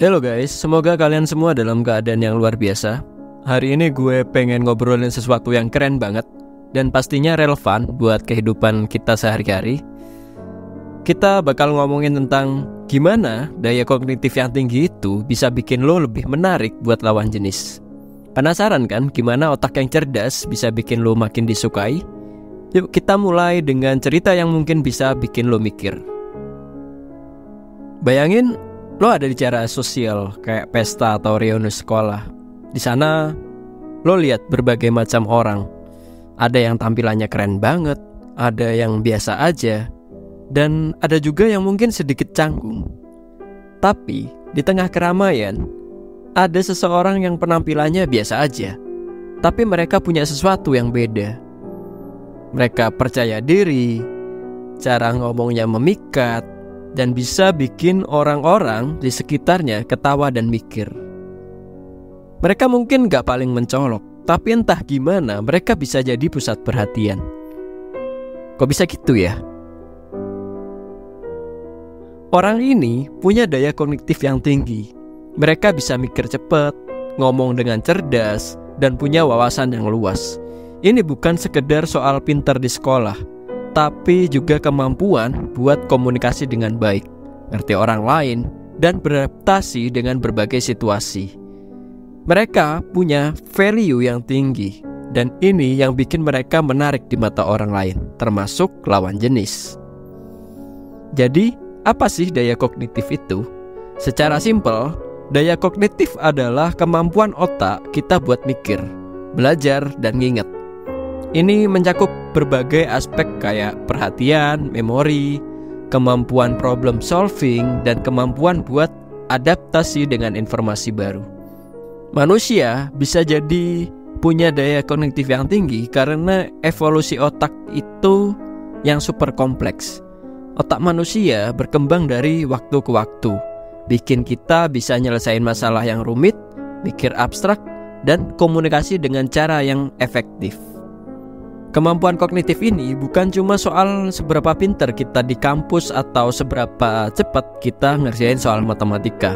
Halo guys, semoga kalian semua dalam keadaan yang luar biasa. Hari ini gue pengen ngobrolin sesuatu yang keren banget dan pastinya relevan buat kehidupan kita sehari-hari. Kita bakal ngomongin tentang gimana daya kognitif yang tinggi itu bisa bikin lo lebih menarik buat lawan jenis. Penasaran kan gimana otak yang cerdas bisa bikin lo makin disukai? Yuk kita mulai dengan cerita yang mungkin bisa bikin lo mikir. Bayangin lo ada di acara sosial kayak pesta atau reuni sekolah. Di sana lo lihat berbagai macam orang. Ada yang tampilannya keren banget, ada yang biasa aja, dan ada juga yang mungkin sedikit canggung. Tapi di tengah keramaian ada seseorang yang penampilannya biasa aja, tapi mereka punya sesuatu yang beda. Mereka percaya diri, cara ngomongnya memikat, dan bisa bikin orang-orang di sekitarnya ketawa dan mikir. Mereka mungkin gak paling mencolok, tapi entah gimana mereka bisa jadi pusat perhatian. Kok bisa gitu ya? Orang ini punya daya kognitif yang tinggi. Mereka bisa mikir cepat, ngomong dengan cerdas, dan punya wawasan yang luas. Ini bukan sekedar soal pintar di sekolah, tapi juga kemampuan buat komunikasi dengan baik, ngerti orang lain, dan beradaptasi dengan berbagai situasi. Mereka punya value yang tinggi, dan ini yang bikin mereka menarik di mata orang lain, termasuk lawan jenis. Jadi, apa sih daya kognitif itu? Secara simpel, daya kognitif adalah kemampuan otak kita buat mikir, belajar, dan nginget. Ini mencakup berbagai aspek kayak perhatian, memori, kemampuan problem solving, dan kemampuan buat adaptasi dengan informasi baru. Manusia bisa jadi punya daya kognitif yang tinggi karena evolusi otak itu yang super kompleks. Otak manusia berkembang dari waktu ke waktu, bikin kita bisa nyelesain masalah yang rumit, mikir abstrak, dan komunikasi dengan cara yang efektif. Kemampuan kognitif ini bukan cuma soal seberapa pintar kita di kampus atau seberapa cepat kita ngerjain soal matematika.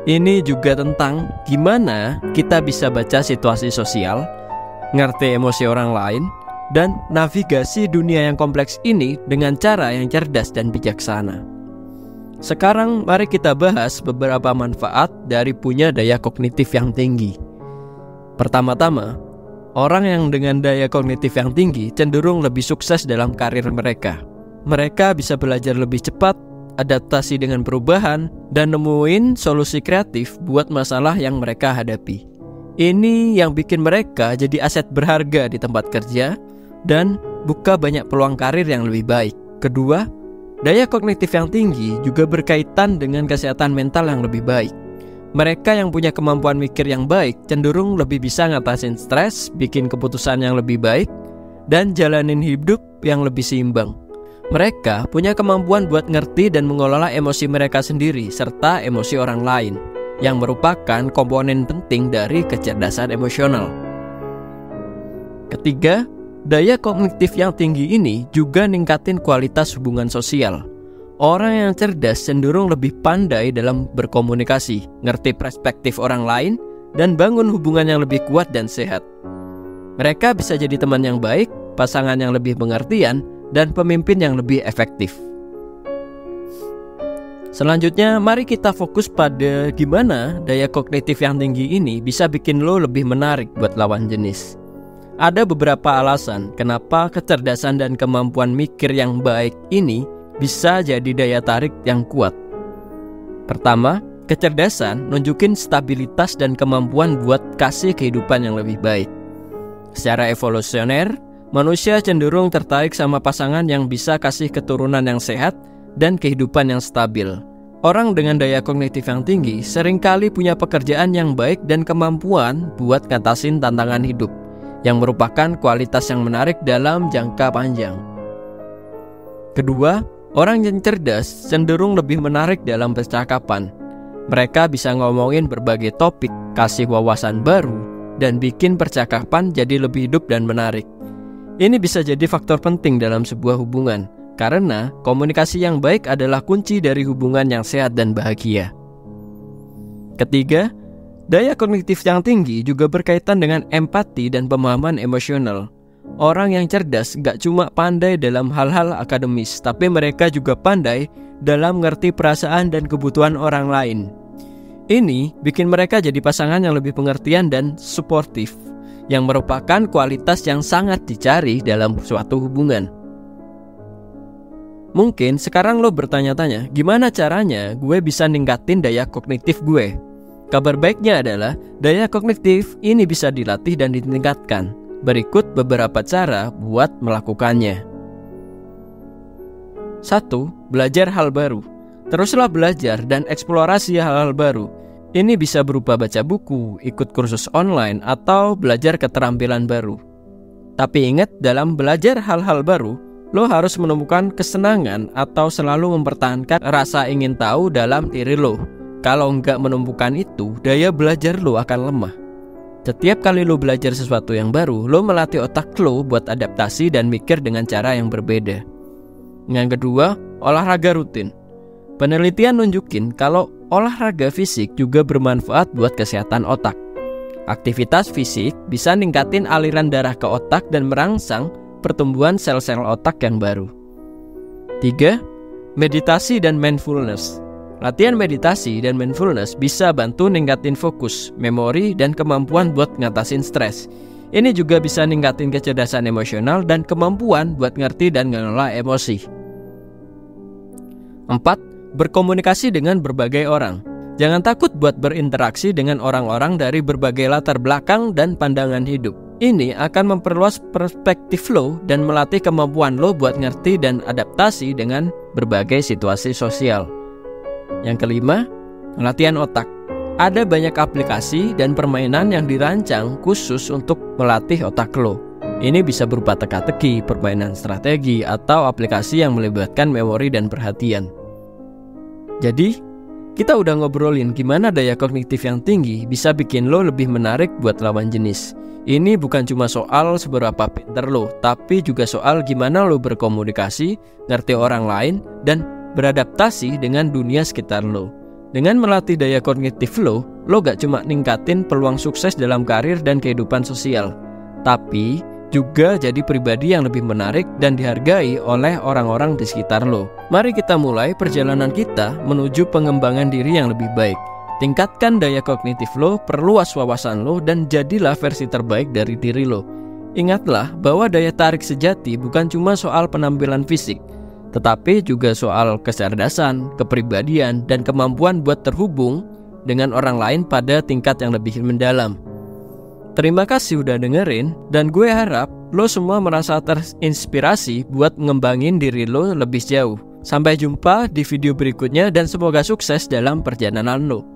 Ini juga tentang gimana kita bisa baca situasi sosial, ngerti emosi orang lain, dan navigasi dunia yang kompleks ini dengan cara yang cerdas dan bijaksana. Sekarang mari kita bahas beberapa manfaat dari punya daya kognitif yang tinggi. Pertama-tama, orang yang dengan daya kognitif yang tinggi cenderung lebih sukses dalam karir mereka. Mereka bisa belajar lebih cepat, adaptasi dengan perubahan, dan nemuin solusi kreatif buat masalah yang mereka hadapi. Ini yang bikin mereka jadi aset berharga di tempat kerja dan buka banyak peluang karir yang lebih baik. Kedua, daya kognitif yang tinggi juga berkaitan dengan kesehatan mental yang lebih baik. Mereka yang punya kemampuan mikir yang baik cenderung lebih bisa ngatasin stres, bikin keputusan yang lebih baik, dan jalanin hidup yang lebih seimbang. Mereka punya kemampuan buat ngerti dan mengelola emosi mereka sendiri serta emosi orang lain, yang merupakan komponen penting dari kecerdasan emosional. Ketiga, daya kognitif yang tinggi ini juga ningkatin kualitas hubungan sosial. Orang yang cerdas cenderung lebih pandai dalam berkomunikasi, ngerti perspektif orang lain, dan bangun hubungan yang lebih kuat dan sehat. Mereka bisa jadi teman yang baik, pasangan yang lebih pengertian, dan pemimpin yang lebih efektif. Selanjutnya, mari kita fokus pada gimana daya kognitif yang tinggi ini bisa bikin lo lebih menarik buat lawan jenis. Ada beberapa alasan kenapa kecerdasan dan kemampuan mikir yang baik ini bisa jadi daya tarik yang kuat. Pertama, kecerdasan nunjukin stabilitas dan kemampuan buat kasih kehidupan yang lebih baik. Secara evolusioner, manusia cenderung tertarik sama pasangan yang bisa kasih keturunan yang sehat dan kehidupan yang stabil. Orang dengan daya kognitif yang tinggi seringkali punya pekerjaan yang baik dan kemampuan buat ngatasin tantangan hidup, yang merupakan kualitas yang menarik dalam jangka panjang. Kedua, orang yang cerdas cenderung lebih menarik dalam percakapan. Mereka bisa ngomongin berbagai topik, kasih wawasan baru, dan bikin percakapan jadi lebih hidup dan menarik. Ini bisa jadi faktor penting dalam sebuah hubungan, karena komunikasi yang baik adalah kunci dari hubungan yang sehat dan bahagia. Ketiga, daya kognitif yang tinggi juga berkaitan dengan empati dan pemahaman emosional. Orang yang cerdas gak cuma pandai dalam hal-hal akademis, tapi mereka juga pandai dalam mengerti perasaan dan kebutuhan orang lain. Ini bikin mereka jadi pasangan yang lebih pengertian dan suportif, yang merupakan kualitas yang sangat dicari dalam suatu hubungan. Mungkin sekarang lo bertanya-tanya, gimana caranya gue bisa ningkatin daya kognitif gue? Kabar baiknya adalah daya kognitif ini bisa dilatih dan ditingkatkan. Berikut beberapa cara buat melakukannya. 1. Belajar hal baru. Teruslah belajar dan eksplorasi hal-hal baru. Ini bisa berupa baca buku, ikut kursus online, atau belajar keterampilan baru. Tapi ingat, dalam belajar hal-hal baru, lo harus menemukan kesenangan atau selalu mempertahankan rasa ingin tahu dalam diri lo. Kalau nggak menemukan itu, daya belajar lo akan lemah. Setiap kali lo belajar sesuatu yang baru, lo melatih otak lo buat adaptasi dan mikir dengan cara yang berbeda. Yang kedua, olahraga rutin. Penelitian nunjukin kalau olahraga fisik juga bermanfaat buat kesehatan otak. Aktivitas fisik bisa ningkatin aliran darah ke otak dan merangsang pertumbuhan sel-sel otak yang baru. 3. Meditasi dan mindfulness. Latihan meditasi dan mindfulness bisa bantu ningkatin fokus, memori, dan kemampuan buat ngatasin stres. Ini juga bisa ningkatin kecerdasan emosional dan kemampuan buat ngerti dan ngelola emosi. 4. Berkomunikasi dengan berbagai orang. Jangan takut buat berinteraksi dengan orang-orang dari berbagai latar belakang dan pandangan hidup. Ini akan memperluas perspektif lo dan melatih kemampuan lo buat ngerti dan adaptasi dengan berbagai situasi sosial. Yang kelima, latihan otak. Ada banyak aplikasi dan permainan yang dirancang khusus untuk melatih otak lo. Ini bisa berupa teka-teki, permainan strategi, atau aplikasi yang melibatkan memori dan perhatian. Jadi, kita udah ngobrolin gimana daya kognitif yang tinggi bisa bikin lo lebih menarik buat lawan jenis. Ini bukan cuma soal seberapa pinter lo, tapi juga soal gimana lo berkomunikasi, ngerti orang lain, dan beradaptasi dengan dunia sekitar lo. Dengan melatih daya kognitif lo gak cuma ningkatin peluang sukses dalam karir dan kehidupan sosial, tapi juga jadi pribadi yang lebih menarik dan dihargai oleh orang-orang di sekitar lo. Mari kita mulai perjalanan kita menuju pengembangan diri yang lebih baik. Tingkatkan daya kognitif lo, perluas wawasan lo, dan jadilah versi terbaik dari diri lo. Ingatlah bahwa daya tarik sejati bukan cuma soal penampilan fisik, tetapi juga soal kecerdasan, kepribadian, dan kemampuan buat terhubung dengan orang lain pada tingkat yang lebih mendalam. Terima kasih udah dengerin, dan gue harap lo semua merasa terinspirasi buat ngembangin diri lo lebih jauh. Sampai jumpa di video berikutnya dan semoga sukses dalam perjalanan lo.